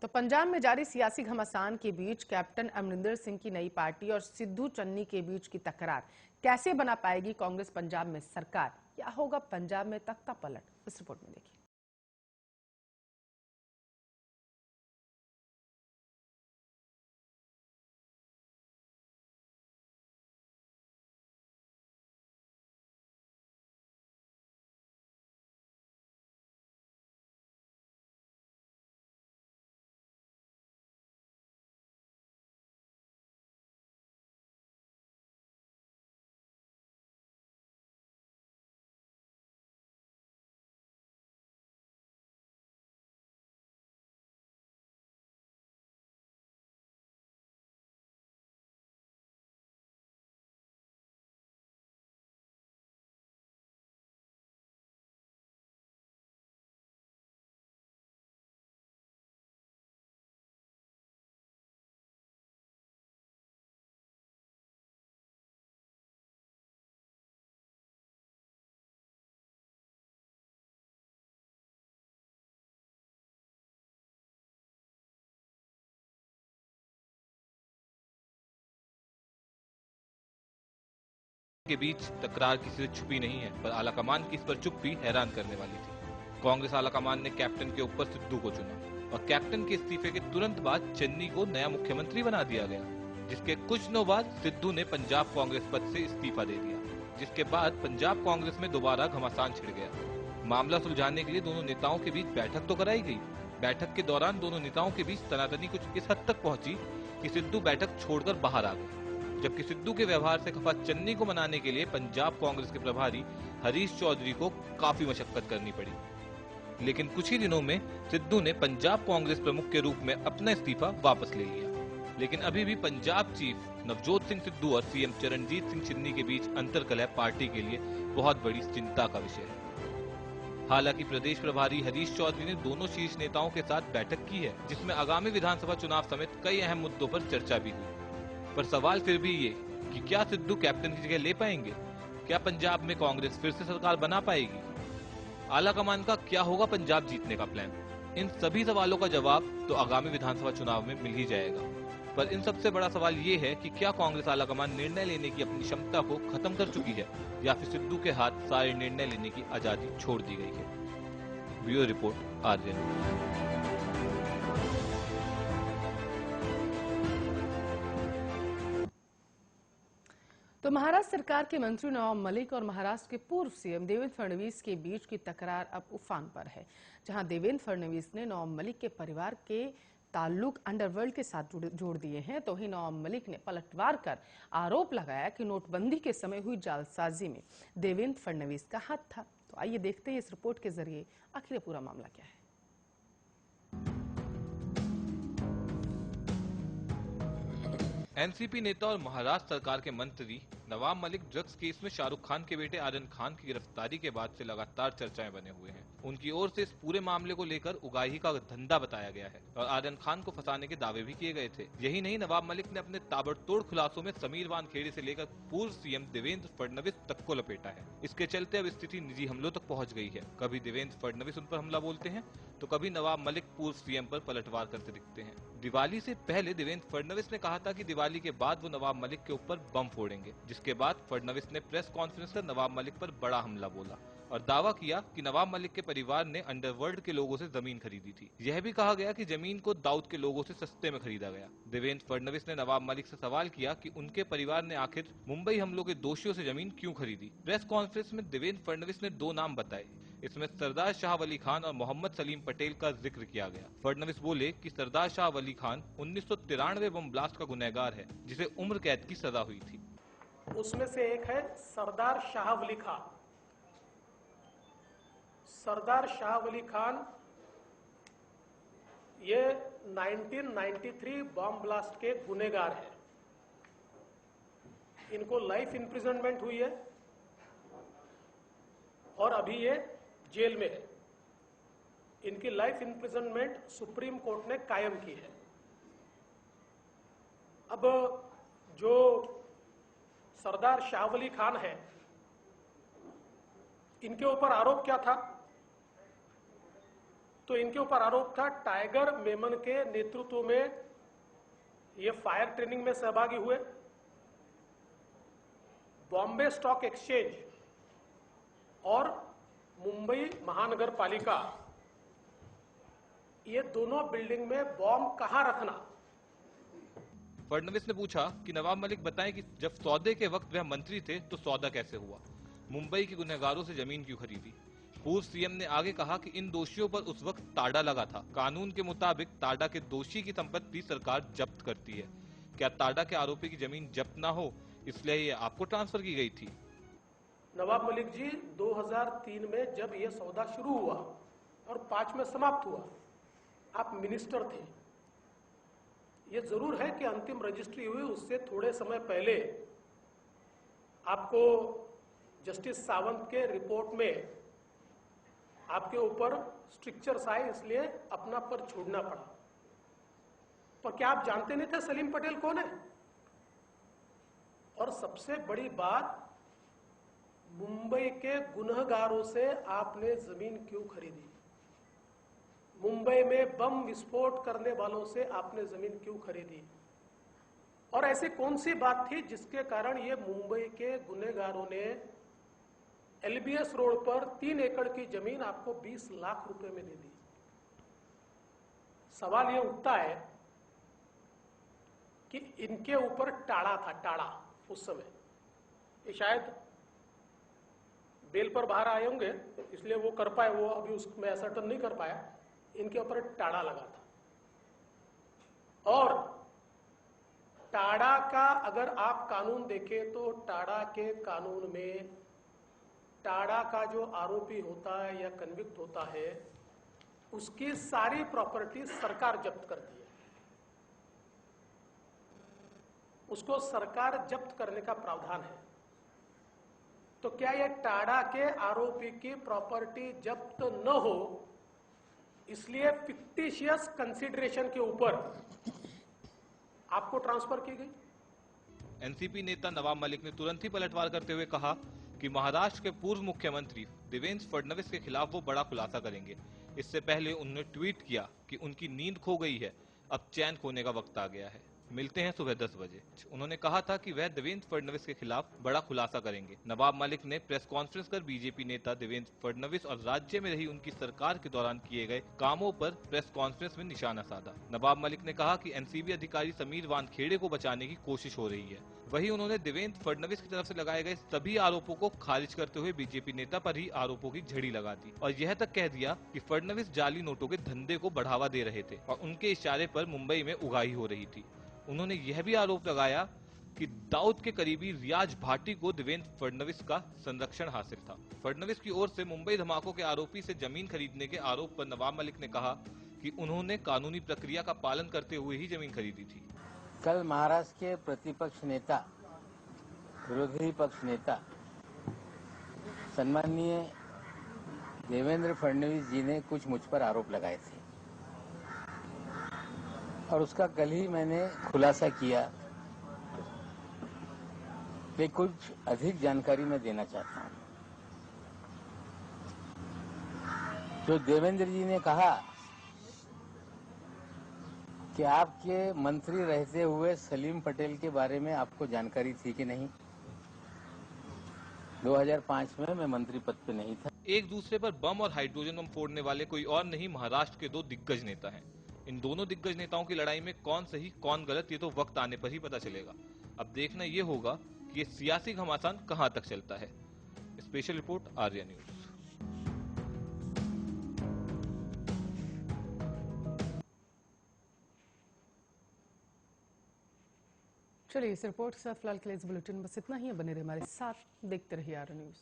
तो पंजाब में जारी सियासी घमासान के बीच कैप्टन अमरिंदर सिंह की नई पार्टी और सिद्धू चन्नी के बीच की तकरार कैसे बना पाएगी कांग्रेस पंजाब में सरकार? क्या होगा पंजाब में तख्ता पलट? इस रिपोर्ट में देखिए। के बीच तकरार किसी से छुपी नहीं है, पर आलाकमान की इस पर चुप्पी हैरान करने वाली थी। कांग्रेस आलाकमान ने कैप्टन के ऊपर सिद्धू को चुना और कैप्टन के इस्तीफे के तुरंत बाद चन्नी को नया मुख्यमंत्री बना दिया गया, जिसके कुछ दिनों बाद सिद्धू ने पंजाब कांग्रेस पद से इस्तीफा दे दिया, जिसके बाद पंजाब कांग्रेस में दोबारा घमासान छिड़ गया। मामला सुलझाने के लिए दोनों नेताओं के बीच बैठक तो कराई गई। बैठक के दौरान दोनों नेताओं के बीच तनातनी कुछ इस हद तक पहुंची कि सिद्धू बैठक छोड़कर बाहर आ गए, जबकि सिद्धू के व्यवहार से खफा चन्नी को मनाने के लिए पंजाब कांग्रेस के प्रभारी हरीश चौधरी को काफी मशक्कत करनी पड़ी। लेकिन कुछ ही दिनों में सिद्धू ने पंजाब कांग्रेस प्रमुख के रूप में अपना इस्तीफा वापस ले लिया। लेकिन अभी भी पंजाब चीफ नवजोत सिंह सिद्धू और सीएम चरणजीत सिंह चन्नी के बीच अंतर्कलह पार्टी के लिए बहुत बड़ी चिंता का विषय है। हालांकि प्रदेश प्रभारी हरीश चौधरी ने दोनों शीर्ष नेताओं के साथ बैठक की है, जिसमें आगामी विधानसभा चुनाव समेत कई अहम मुद्दों पर चर्चा भी हुई। पर सवाल फिर भी ये कि क्या सिद्धू कैप्टन की जगह ले पाएंगे? क्या पंजाब में कांग्रेस फिर से सरकार बना पाएगी? आलाकमान का क्या होगा पंजाब जीतने का प्लान? इन सभी सवालों का जवाब तो आगामी विधानसभा चुनाव में मिल ही जाएगा। पर इन सबसे बड़ा सवाल ये है कि क्या कांग्रेस आलाकमान निर्णय लेने की अपनी क्षमता को खत्म कर चुकी है, या फिर सिद्धू के हाथ सारे निर्णय लेने की आजादी छोड़ दी गई है। Bureau report, Aryan. तो महाराष्ट्र सरकार के मंत्री नवाब मलिक और महाराष्ट्र के पूर्व सीएम देवेंद्र फडणवीस के बीच की तकरार अब उफान पर है, जहां देवेंद्र फडणवीस ने नवाब मलिक के परिवार के ताल्लुक अंडरवर्ल्ड के साथ जोड़ दिए हैं, तो ही नवाब मलिक ने पलटवार कर आरोप लगाया कि नोटबंदी के समय हुई जालसाजी में देवेंद्र फडणवीस का हाथ था। तो आइए देखते हैं इस रिपोर्ट के जरिए आखिर पूरा मामला क्या है। एनसीपी नेता और महाराष्ट्र सरकार के मंत्री नवाब मलिक ड्रग्स केस में शाहरुख खान के बेटे आर्यन खान की गिरफ्तारी के बाद से लगातार चर्चाएं बने हुए हैं। उनकी ओर से इस पूरे मामले को लेकर उगाही का धंधा बताया गया है और आर्यन खान को फंसाने के दावे भी किए गए थे। यही नहीं, नवाब मलिक ने अपने ताबड़तोड़ खुलासों में समीर वानखेड़े से लेकर पूर्व सीएम देवेंद्र फडणवीस तक को लपेटा है। इसके चलते अब स्थिति निजी हमलों तक पहुंच गई है। कभी देवेंद्र फडणवीस उन पर हमला बोलते हैं, तो कभी नवाब मलिक पूर्व सीएम पर पलटवार करते दिखते हैं। दिवाली से पहले देवेंद्र फडणवीस ने कहा था कि दिवाली के बाद वो नवाब मलिक के ऊपर बम फोड़ेंगे, जिसके बाद फडणवीस ने प्रेस कॉन्फ्रेंस कर नवाब मलिक पर बड़ा हमला बोला और दावा किया कि नवाब मलिक के परिवार ने अंडरवर्ल्ड के लोगों से जमीन खरीदी थी। यह भी कहा गया कि जमीन को दाऊद के लोगों से सस्ते में खरीदा गया। देवेंद्र फडणवीस ने नवाब मलिक से सवाल किया कि उनके परिवार ने आखिर मुंबई हमलों के दोषियों से जमीन क्यों खरीदी। प्रेस कॉन्फ्रेंस में देवेंद्र फडणवीस ने 2 नाम बताए। इसमें सरदार शाह वली खान और मोहम्मद सलीम पटेल का जिक्र किया गया। फडणवीस बोले कि सरदार शाह वली खान 1993 बम ब्लास्ट का गुनहगार है, जिसे उम्र कैद की सजा हुई थी। उसमें से एक है सरदार शाह वली खान। सरदार शाह वली खान ये 1993 बम ब्लास्ट के गुनहगार हैं। इनको लाइफ इंप्रिजनमेंट हुई है और अभी ये जेल में है। इनकी लाइफ इंप्रिजनमेंट सुप्रीम कोर्ट ने कायम की है। अब जो सरदार शाह वली खान है, इनके ऊपर आरोप क्या था? तो इनके ऊपर आरोप था टाइगर मेमन के नेतृत्व में ये फायर ट्रेनिंग में सहभागी हुए, बॉम्बे स्टॉक एक्सचेंज और मुंबई महानगर पालिका, ये दोनों बिल्डिंग में बॉम्ब कहां रखना। फडणवीस ने पूछा कि नवाब मलिक बताएं कि जब सौदे के वक्त वह मंत्री थे तो सौदा कैसे हुआ, मुंबई के गुनहगारों से जमीन क्यों खरीदी। पूर्व सीएम ने आगे कहा कि इन दोषियों पर उस वक्त ताड़ा लगा था। कानून के मुताबिक ताड़ा के दोषी की संपत्ति सरकार जब्त करती है। क्या ताड़ा के आरोपी की जमीन जब्त ना हो इसलिए ये आपको ट्रांसफर की गई थी? नवाब मलिक जी 2003 में जब यह सौदा शुरू हुआ और 5 में समाप्त हुआ, आप मिनिस्टर थे। यह जरूर है कि अंतिम रजिस्ट्री हुई उससे थोड़े समय पहले आपको जस्टिस सावंत के रिपोर्ट में आपके ऊपर स्ट्रिक्चर्स आए, इसलिए अपना पद छोड़ना पड़ा। पर क्या आप जानते नहीं थे सलीम पटेल कौन है? और सबसे बड़ी बात, मुंबई के गुनहगारों से आपने जमीन क्यों खरीदी? मुंबई में बम विस्फोट करने वालों से आपने जमीन क्यों खरीदी? और ऐसी कौन सी बात थी जिसके कारण ये मुंबई के गुनहगारों ने एलबीएस रोड पर 3 एकड़ की जमीन आपको 20 लाख रुपए में दे दी? सवाल यह उठता है कि इनके ऊपर टाड़ा था, टाड़ा उस समय। ये शायद बेल पर बाहर आए होंगे इसलिए वो कर पाए, वो अभी उसमें असर्टन नहीं कर पाया। इनके ऊपर टाड़ा लगा था और टाड़ा का अगर आप कानून देखें तो टाड़ा के कानून में टाड़ा का जो आरोपी होता है या कन्विक्ट होता है उसकी सारी प्रॉपर्टी सरकार जब्त करती है, उसको सरकार जब्त करने का प्रावधान है। तो क्या यह टाड़ा के आरोपी की प्रॉपर्टी जब्त न हो इसलिए फिक्टिशियस कंसिडरेशन के ऊपर आपको ट्रांसफर की गई? एनसीपी नेता नवाब मलिक ने तुरंत ही पलटवार करते हुए कहा कि महाराष्ट्र के पूर्व मुख्यमंत्री देवेंद्र फडणवीस के खिलाफ वो बड़ा खुलासा करेंगे। इससे पहले उन्होंने ट्वीट किया कि उनकी नींद खो गई है, अब चैन खोने का वक्त आ गया है, मिलते हैं सुबह 10 बजे। उन्होंने कहा था कि वह देवेंद्र फडणवीस के खिलाफ बड़ा खुलासा करेंगे। नवाब मलिक ने प्रेस कॉन्फ्रेंस कर बीजेपी नेता देवेंद्र फडणवीस और राज्य में रही उनकी सरकार के दौरान किए गए कामों पर प्रेस कॉन्फ्रेंस में निशाना साधा। नवाब मलिक ने कहा कि एनसीबी अधिकारी समीर वानखेड़े को बचाने की कोशिश हो रही है। वहीं उन्होंने देवेंद्र फडणवीस की तरफ से लगाए गए सभी आरोपों को खारिज करते हुए बीजेपी नेता पर ही आरोपों की झड़ी लगा दी और यह तक कह दिया कि फडणवीस जाली नोटों के धंधे को बढ़ावा दे रहे थे और उनके इशारे पर मुंबई में उगाही हो रही थी। उन्होंने यह भी आरोप लगाया कि दाऊद के करीबी रियाज भाटी को देवेंद्र फडणवीस का संरक्षण हासिल था। फडणवीस की ओर से मुंबई धमाकों के आरोपी से जमीन खरीदने के आरोप पर नवाब मलिक ने कहा कि उन्होंने कानूनी प्रक्रिया का पालन करते हुए ही जमीन खरीदी थी। कल महाराष्ट्र के प्रतिपक्ष नेता, विरोधी पक्ष नेता सम्माननीय देवेंद्र फडणवीस जी ने कुछ मुझ पर आरोप लगाए थे और उसका कल ही मैंने खुलासा किया कि कुछ अधिक जानकारी मैं देना चाहता हूं। जो देवेंद्र जी ने कहा कि आपके मंत्री रहते हुए सलीम पटेल के बारे में आपको जानकारी थी कि नहीं? 2005 में मैं मंत्री पद पे नहीं था। एक दूसरे पर बम और हाइड्रोजन बम फोड़ने वाले कोई और नहीं, महाराष्ट्र के 2 दिग्गज नेता हैं। इन दोनों दिग्गज नेताओं की लड़ाई में कौन सही कौन गलत ये तो वक्त आने पर ही पता चलेगा। अब देखना ये होगा कि ये सियासी घमासान कहां तक चलता है। Special report Arya news. चलिए इस रिपोर्ट के साथ फिलहाल के लिए इस बुलेटिन बस इतना ही है। बने रहे हमारे साथ, देखते रहिए आर्या न्यूज।